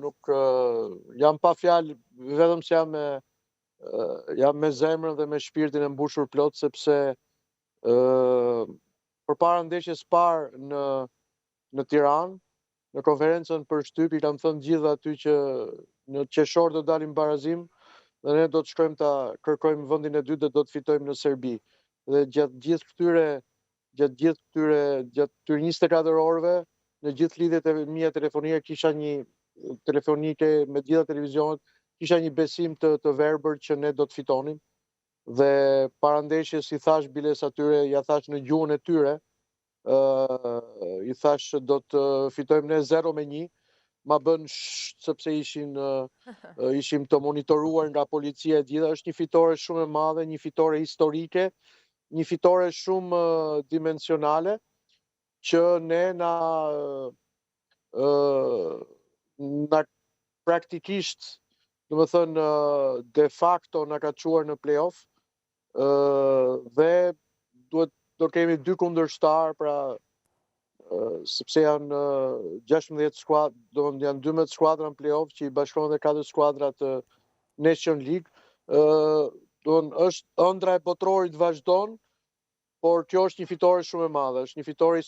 nuk jam pa fjalë, vetëm se jam me zemrën dhe me shpirtin e mbushur plot, sepse përpara ndeshjes parë në Tiranë, në konferencën për shtyp, i kam thënë gjithë aty që në qershor do dalim barazim dhe ne do të shkojmë ta kërkojmë vendin e dytë dhe do të fitojmë në Serbi. Dhe gjatë këtyre 24 orëve, në gjithë lidhjet e mia telefonike kisha një telefonike me gjitha televizionet, kisha një besim të verbër që ne do të fitonim. Dhe para ndeshjes i thash biles atyre, ja thash në gjuhën e tyre, i thash do të fitojmë ne 0-1, ma bën sepse ishim të monitoruar nga policia e gjitha. Është një fitore shumë e madhe, një fitore historike, një fitore shumë dimensionale, që ne na praktikisht, do të thënë de facto na ka çuar në play-off, dhe do kemi 2 kundërshtar, pra sepse janë 16 skuadra, do të janë 12 skuadra në play-off që i bashkohen dhe 4 skuadra të Nation League. Është ëndra e botrorit vazhdon, por kjo është një fitore shumë e madhe, është një fitore